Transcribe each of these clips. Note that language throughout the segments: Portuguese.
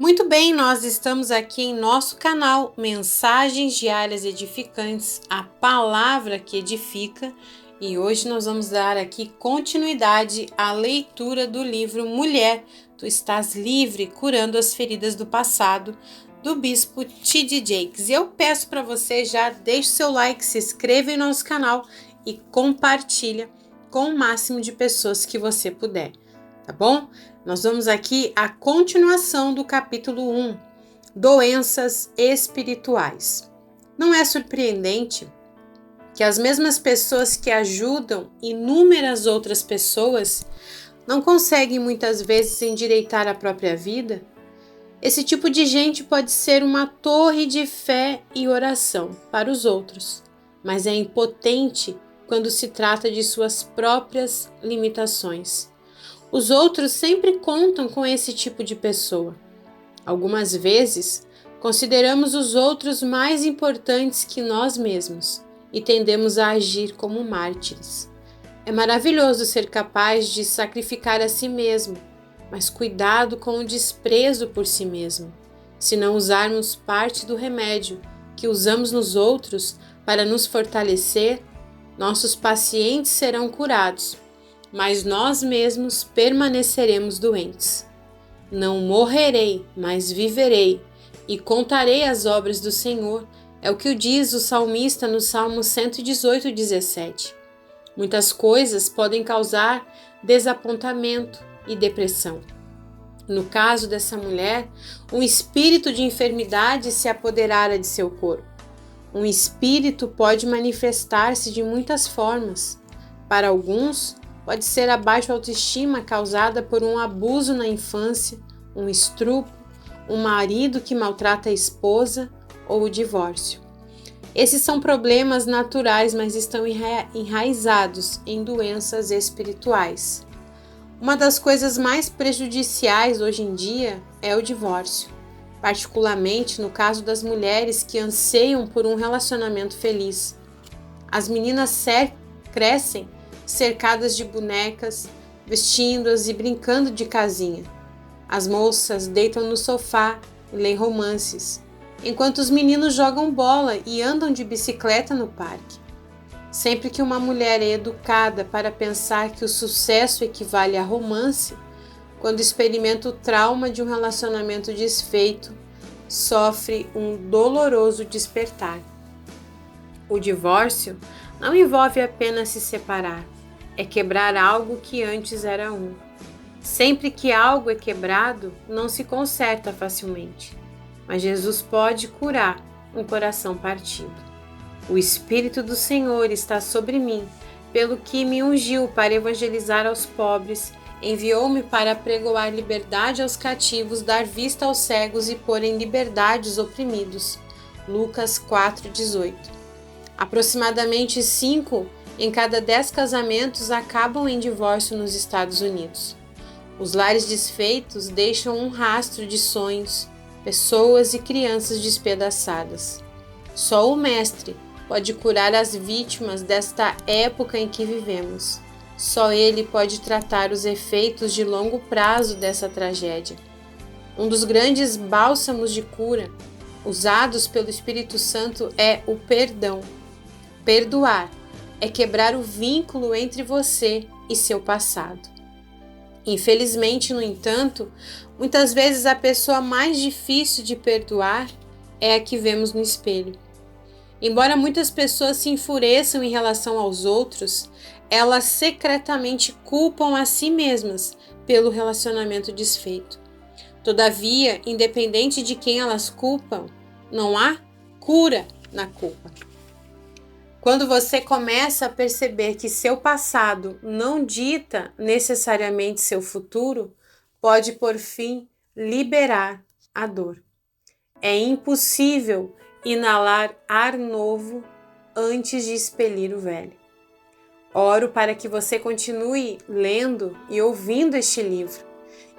Muito bem, nós estamos aqui em nosso canal Mensagens Diárias Edificantes, a palavra que edifica, e hoje nós vamos dar aqui continuidade à leitura do livro Mulher, Tu Estás Livre, Curando as Feridas do Passado, do Bispo T.D. Jakes. E eu peço para você já deixe seu like, se inscreva em nosso canal e compartilha com o máximo de pessoas que você puder, tá bom? Nós vamos aqui à continuação do capítulo 1, Doenças Espirituais. Não é surpreendente que as mesmas pessoas que ajudam inúmeras outras pessoas não conseguem muitas vezes endireitar a própria vida? Esse tipo de gente pode ser uma torre de fé e oração para os outros, mas é impotente quando se trata de suas próprias limitações. Os outros sempre contam com esse tipo de pessoa. Algumas vezes, consideramos os outros mais importantes que nós mesmos e tendemos a agir como mártires. É maravilhoso ser capaz de sacrificar a si mesmo, mas cuidado com o desprezo por si mesmo, se não usarmos parte do remédio que usamos nos outros para nos fortalecer, nossos pacientes serão curados, mas nós mesmos permaneceremos doentes. Não morrerei, mas viverei, e contarei as obras do Senhor, é o que diz o salmista no Salmo 118:17. Muitas coisas podem causar desapontamento e depressão. No caso dessa mulher, um espírito de enfermidade se apoderara de seu corpo. Um espírito pode manifestar-se de muitas formas. Para alguns, pode ser a baixa autoestima causada por um abuso na infância, um estupro, um marido que maltrata a esposa ou o divórcio. Esses são problemas naturais, mas estão enraizados em doenças espirituais. Uma das coisas mais prejudiciais hoje em dia é o divórcio, particularmente no caso das mulheres que anseiam por um relacionamento feliz. As meninas crescem cercadas de bonecas, vestindo-as e brincando de casinha. As moças deitam no sofá e leem romances, enquanto os meninos jogam bola e andam de bicicleta no parque. Sempre que uma mulher é educada para pensar que o sucesso equivale a romance, quando experimenta o trauma de um relacionamento desfeito, sofre um doloroso despertar. O divórcio não envolve apenas se separar, é quebrar algo que antes era um. Sempre que algo é quebrado, não se conserta facilmente, mas Jesus pode curar um coração partido. O Espírito do Senhor está sobre mim, pelo que me ungiu para evangelizar aos pobres, enviou-me para pregoar liberdade aos cativos, dar vista aos cegos e pôr em liberdade os oprimidos. Lucas 4:18. Aproximadamente 5 em cada 10 casamentos acabam em divórcio nos Estados Unidos. Os lares desfeitos deixam um rastro de sonhos, pessoas e crianças despedaçadas. Só o Mestre pode curar as vítimas desta época em que vivemos. Só Ele pode tratar os efeitos de longo prazo dessa tragédia. Um dos grandes bálsamos de cura usados pelo Espírito Santo é o perdão. Perdoar é quebrar o vínculo entre você e seu passado. Infelizmente, no entanto, muitas vezes a pessoa mais difícil de perdoar é a que vemos no espelho. Embora muitas pessoas se enfureçam em relação aos outros, elas secretamente culpam a si mesmas pelo relacionamento desfeito. Todavia, independente de quem elas culpam, não há cura na culpa. Quando você começa a perceber que seu passado não dita necessariamente seu futuro, pode por fim liberar a dor. É impossível inalar ar novo antes de expelir o velho. Oro para que você continue lendo e ouvindo este livro,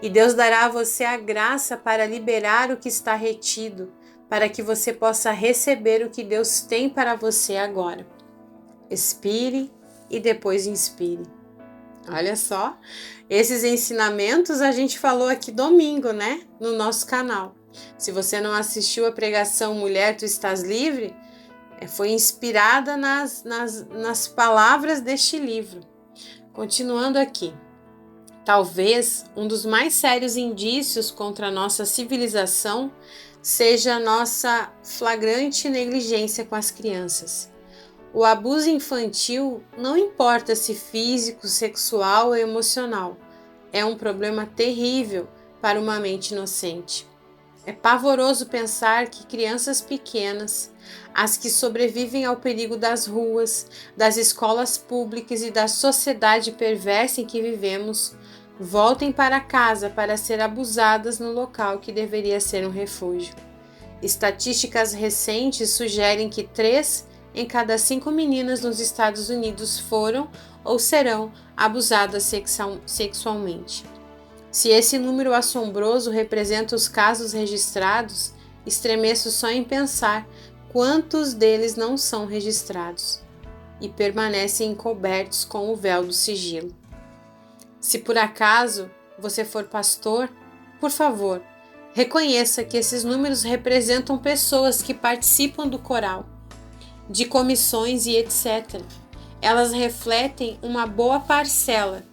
e Deus dará a você a graça para liberar o que está retido, para que você possa receber o que Deus tem para você agora. Expire e depois inspire. Olha só, esses ensinamentos a gente falou aqui domingo, né? No nosso canal. Se você não assistiu a pregação Mulher, Tu Estás Livre, foi inspirada nas palavras deste livro. Continuando aqui. Talvez um dos mais sérios indícios contra a nossa civilização seja a nossa flagrante negligência com as crianças. O abuso infantil, não importa se físico, sexual ou emocional, é um problema terrível para uma mente inocente. É pavoroso pensar que crianças pequenas, as que sobrevivem ao perigo das ruas, das escolas públicas e da sociedade perversa em que vivemos, voltem para casa para ser abusadas no local que deveria ser um refúgio. Estatísticas recentes sugerem que 3 em cada 5 meninas nos Estados Unidos foram ou serão abusadas sexualmente. Se esse número assombroso representa os casos registrados, estremeço só em pensar quantos deles não são registrados e permanecem encobertos com o véu do sigilo. Se por acaso você for pastor, por favor, reconheça que esses números representam pessoas que participam do coral, de comissões e etc. Elas refletem uma boa parcela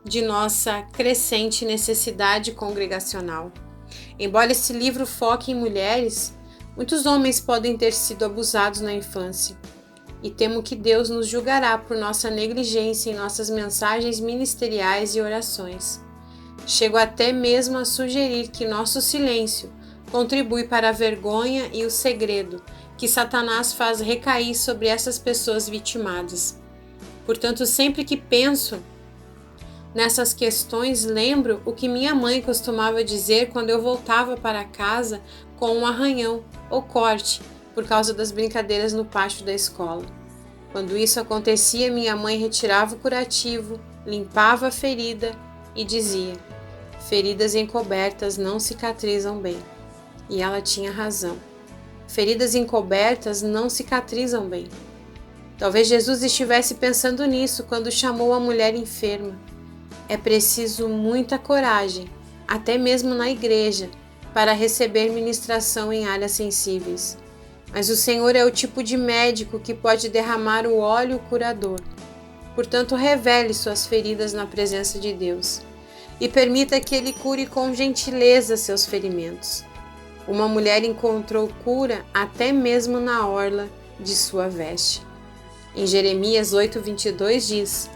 de nossa crescente necessidade congregacional. Embora esse livro foque em mulheres, muitos homens podem ter sido abusados na infância. E temo que Deus nos julgará por nossa negligência em nossas mensagens ministeriais e orações. Chego até mesmo a sugerir que nosso silêncio contribui para a vergonha e o segredo que Satanás faz recair sobre essas pessoas vitimadas. Portanto, sempre que penso nessas questões, lembro o que minha mãe costumava dizer quando eu voltava para casa com um arranhão ou corte por causa das brincadeiras no pátio da escola. Quando isso acontecia, minha mãe retirava o curativo, limpava a ferida e dizia: feridas encobertas não cicatrizam bem. E ela tinha razão. Feridas encobertas não cicatrizam bem. Talvez Jesus estivesse pensando nisso quando chamou a mulher enferma. É preciso muita coragem, até mesmo na igreja, para receber ministração em áreas sensíveis. Mas o Senhor é o tipo de médico que pode derramar o óleo curador. Portanto, revele suas feridas na presença de Deus e permita que Ele cure com gentileza seus ferimentos. Uma mulher encontrou cura até mesmo na orla de sua veste. Em Jeremias 8:22 diz: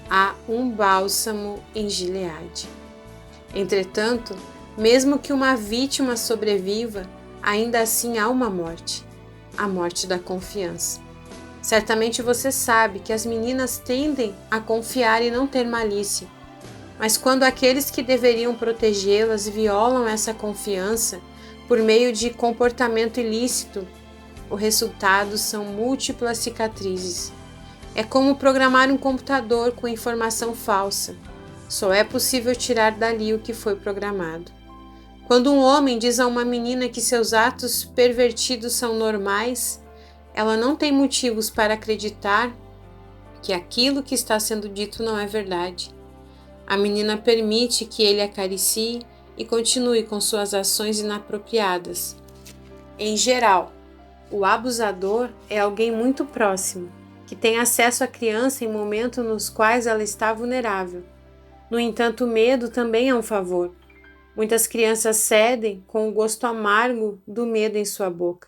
há um bálsamo em Gileade. Entretanto, mesmo que uma vítima sobreviva, ainda assim há uma morte, a morte da confiança. Certamente você sabe que as meninas tendem a confiar e não ter malícia, mas quando aqueles que deveriam protegê-las violam essa confiança por meio de comportamento ilícito, o resultado são múltiplas cicatrizes. É como programar um computador com informação falsa. Só é possível tirar dali o que foi programado. Quando um homem diz a uma menina que seus atos pervertidos são normais, ela não tem motivos para acreditar que aquilo que está sendo dito não é verdade. A menina permite que ele acaricie e continue com suas ações inapropriadas. Em geral, o abusador é alguém muito próximo, que tem acesso à criança em momentos nos quais ela está vulnerável. No entanto, o medo também é um favor. Muitas crianças cedem com o gosto amargo do medo em sua boca.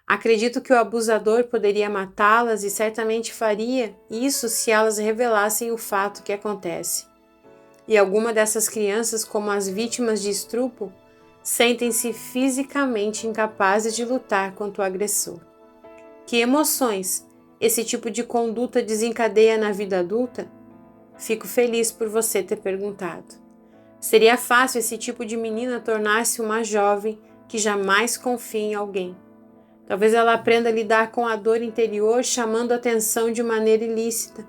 Acredito que o abusador poderia matá-las e certamente faria isso se elas revelassem o fato que acontece. E alguma dessas crianças, como as vítimas de estupro, sentem-se fisicamente incapazes de lutar contra o agressor. Que emoções esse tipo de conduta desencadeia na vida adulta? Fico feliz por você ter perguntado. Seria fácil esse tipo de menina tornar-se uma jovem que jamais confia em alguém. Talvez ela aprenda a lidar com a dor interior chamando a atenção de maneira ilícita.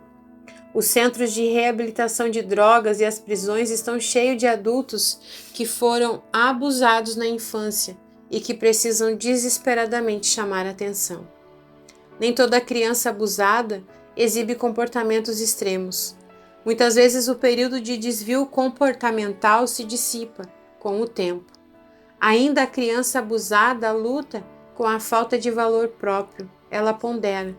Os centros de reabilitação de drogas e as prisões estão cheios de adultos que foram abusados na infância e que precisam desesperadamente chamar a atenção. Nem toda criança abusada exibe comportamentos extremos. Muitas vezes o período de desvio comportamental se dissipa com o tempo. Ainda a criança abusada luta com a falta de valor próprio. Ela pondera: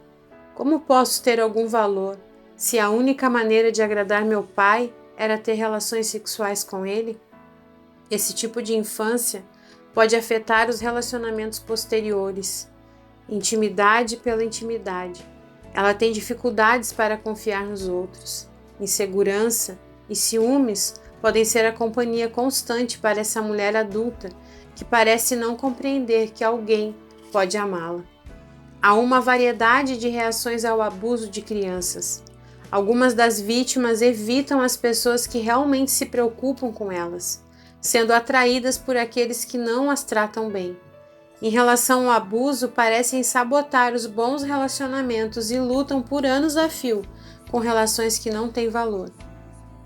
como posso ter algum valor se a única maneira de agradar meu pai era ter relações sexuais com ele? Esse tipo de infância pode afetar os relacionamentos posteriores. Intimidade pela intimidade. Ela tem dificuldades para confiar nos outros. Insegurança e ciúmes podem ser a companhia constante para essa mulher adulta que parece não compreender que alguém pode amá-la. Há uma variedade de reações ao abuso de crianças. Algumas das vítimas evitam as pessoas que realmente se preocupam com elas, sendo atraídas por aqueles que não as tratam bem. Em relação ao abuso, parecem sabotar os bons relacionamentos e lutam por anos a fio com relações que não têm valor.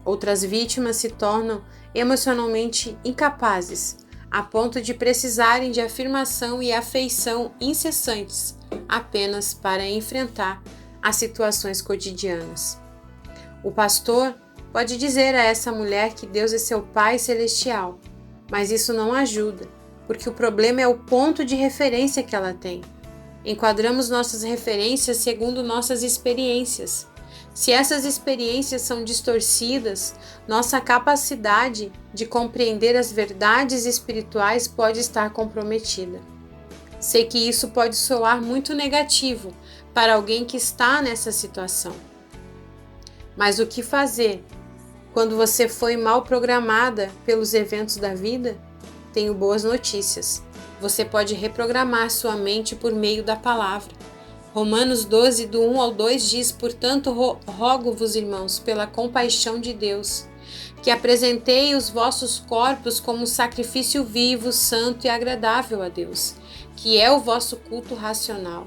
Outras vítimas se tornam emocionalmente incapazes, a ponto de precisarem de afirmação e afeição incessantes, apenas para enfrentar as situações cotidianas. O pastor pode dizer a essa mulher que Deus é seu Pai celestial, mas isso não ajuda, porque o problema é o ponto de referência que ela tem. Enquadramos nossas referências segundo nossas experiências. Se essas experiências são distorcidas, nossa capacidade de compreender as verdades espirituais pode estar comprometida. Sei que isso pode soar muito negativo para alguém que está nessa situação. Mas o que fazer quando você foi mal programada pelos eventos da vida? Tenho boas notícias. Você pode reprogramar sua mente por meio da palavra. Romanos 12, do 1 ao 2 diz: portanto, rogo-vos, irmãos, pela compaixão de Deus, que apresentei os vossos corpos como sacrifício vivo, santo e agradável a Deus, que é o vosso culto racional.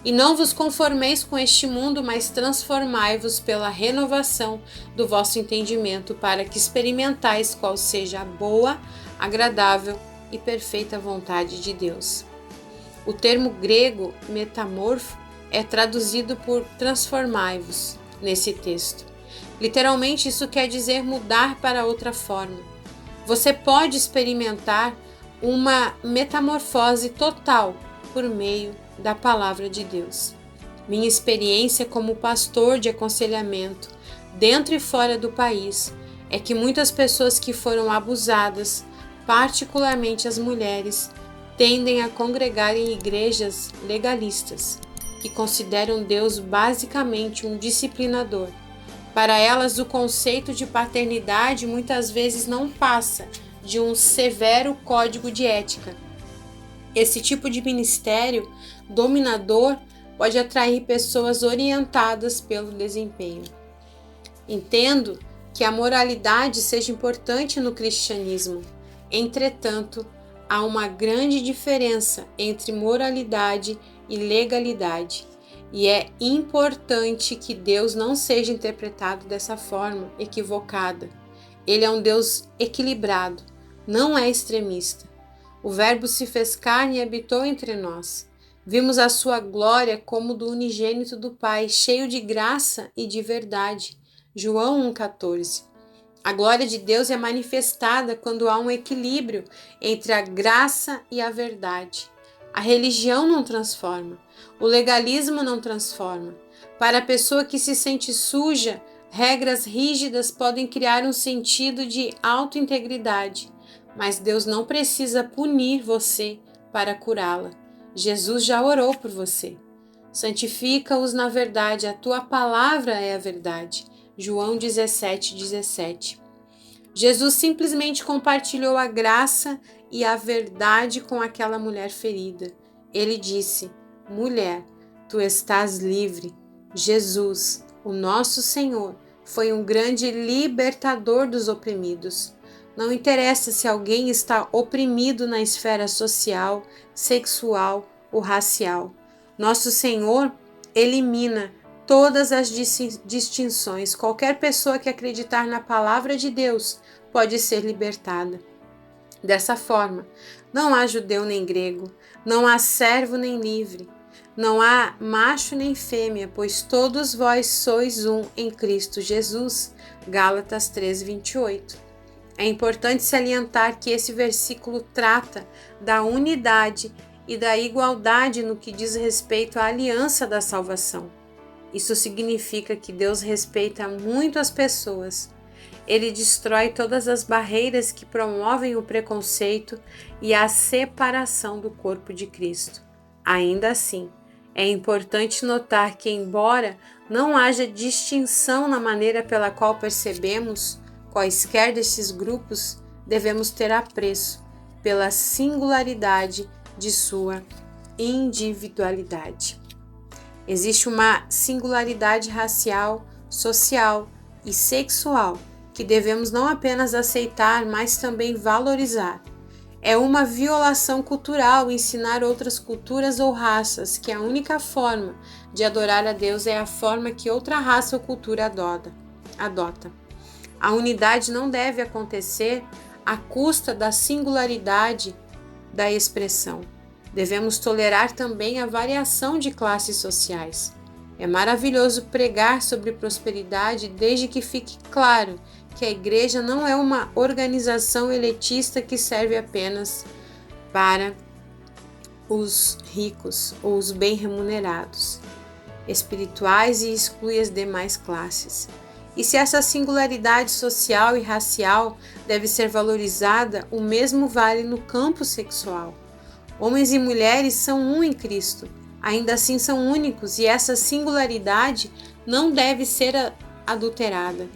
E não vos conformeis com este mundo, mas transformai-vos pela renovação do vosso entendimento, para que experimentais qual seja a boa, agradável e perfeita vontade de Deus. O termo grego metamorfo é traduzido por transformai-vos nesse texto. Literalmente, isso quer dizer mudar para outra forma. Você pode experimentar uma metamorfose total por meio da palavra de Deus. Minha experiência como pastor de aconselhamento dentro e fora do país é que muitas pessoas que foram abusadas, particularmente as mulheres, tendem a congregar em igrejas legalistas, que consideram Deus basicamente um disciplinador. Para elas, o conceito de paternidade muitas vezes não passa de um severo código de ética. Esse tipo de ministério dominador pode atrair pessoas orientadas pelo desempenho. Entendo que a moralidade seja importante no cristianismo. Entretanto, há uma grande diferença entre moralidade e legalidade, e é importante que Deus não seja interpretado dessa forma equivocada. Ele é um Deus equilibrado, não é extremista. O Verbo se fez carne e habitou entre nós. Vimos a sua glória como do unigênito do Pai, cheio de graça e de verdade. João 1,14. A glória de Deus é manifestada quando há um equilíbrio entre a graça e a verdade. A religião não transforma, o legalismo não transforma. Para a pessoa que se sente suja, regras rígidas podem criar um sentido de auto-integridade, mas Deus não precisa punir você para curá-la. Jesus já orou por você. Santifica-os na verdade, a tua palavra é a verdade. João 17:17. Jesus simplesmente compartilhou a graça e a verdade com aquela mulher ferida. Ele disse: mulher, tu estás livre. Jesus, o nosso Senhor, foi um grande libertador dos oprimidos. Não interessa se alguém está oprimido na esfera social, sexual ou racial. Nosso Senhor elimina todas as distinções. Qualquer pessoa que acreditar na palavra de Deus pode ser libertada. Dessa forma, não há judeu nem grego, não há servo nem livre, Não há macho nem fêmea, pois todos vós sois um em Cristo Jesus. Gálatas 3:28. É importante salientar que esse versículo trata da unidade e da igualdade no que diz respeito à aliança da salvação. Isso significa que Deus respeita muito as pessoas. Ele destrói todas as barreiras que promovem o preconceito e a separação do corpo de Cristo. Ainda assim, é importante notar que, embora não haja distinção na maneira pela qual percebemos quaisquer desses grupos, devemos ter apreço pela singularidade de sua individualidade. Existe uma singularidade racial, social e sexual que devemos não apenas aceitar, mas também valorizar. É uma violação cultural ensinar outras culturas ou raças que a única forma de adorar a Deus é a forma que outra raça ou cultura adota. A unidade não deve acontecer à custa da singularidade da expressão. Devemos tolerar também a variação de classes sociais. É maravilhoso pregar sobre prosperidade desde que fique claro que a igreja não é uma organização elitista que serve apenas para os ricos ou os bem remunerados, espirituais e exclui as demais classes. E se essa singularidade social e racial deve ser valorizada, o mesmo vale no campo sexual. Homens e mulheres são um em Cristo, ainda assim são únicos e essa singularidade não deve ser adulterada.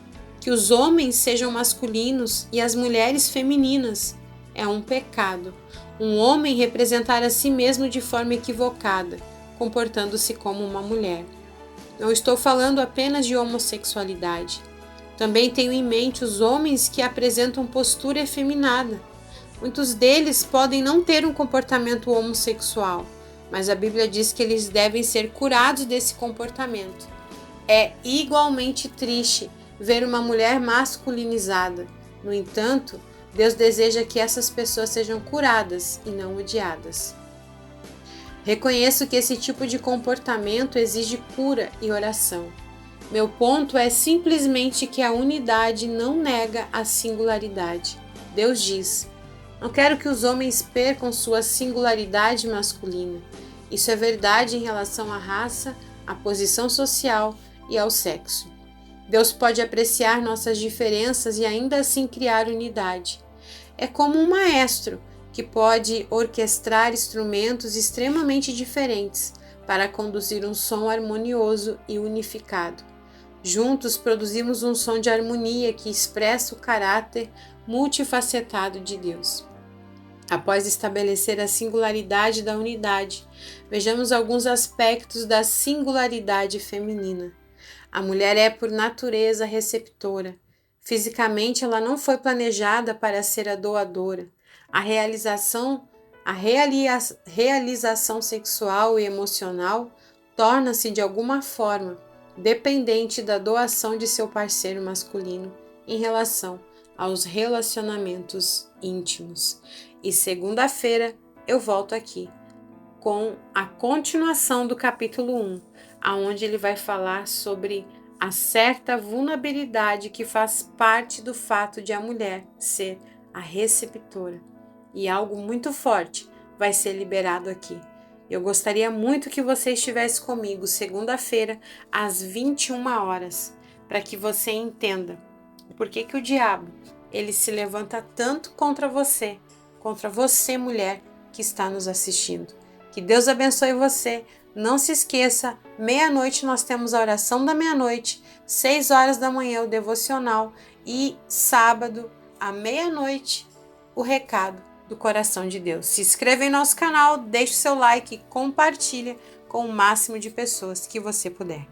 Que os homens sejam masculinos e as mulheres femininas é um pecado. Um homem representar a si mesmo de forma equivocada, comportando-se como uma mulher. Não estou falando apenas de homossexualidade. Também tenho em mente os homens que apresentam postura efeminada. Muitos deles podem não ter um comportamento homossexual, mas a Bíblia diz que eles devem ser curados desse comportamento. É igualmente triste ver uma mulher masculinizada. No entanto, Deus deseja que essas pessoas sejam curadas e não odiadas. Reconheço que esse tipo de comportamento exige cura e oração. Meu ponto é simplesmente que a unidade não nega a singularidade. Deus diz: não quero que os homens percam sua singularidade masculina. Isso é verdade em relação à raça, à posição social e ao sexo. Deus pode apreciar nossas diferenças e ainda assim criar unidade. É como um maestro que pode orquestrar instrumentos extremamente diferentes para conduzir um som harmonioso e unificado. Juntos produzimos um som de harmonia que expressa o caráter multifacetado de Deus. Após estabelecer a singularidade da unidade, vejamos alguns aspectos da singularidade feminina. A mulher é, por natureza, receptora. Fisicamente, ela não foi planejada para ser a doadora. A realização sexual e emocional torna-se, de alguma forma, dependente da doação de seu parceiro masculino em relação aos relacionamentos íntimos. E segunda-feira eu volto aqui com a continuação do capítulo 1, onde ele vai falar sobre a certa vulnerabilidade que faz parte do fato de a mulher ser a receptora. E algo muito forte vai ser liberado aqui. Eu gostaria muito que você estivesse comigo segunda-feira às 21 horas, para que você entenda por que o diabo ele se levanta tanto contra você mulher que está nos assistindo. Que Deus abençoe você. Não se esqueça, meia-noite nós temos a oração da meia-noite, 6 horas da manhã o devocional e sábado à meia-noite o recado do coração de Deus. Se inscreva em nosso canal, deixe seu like e compartilha com o máximo de pessoas que você puder.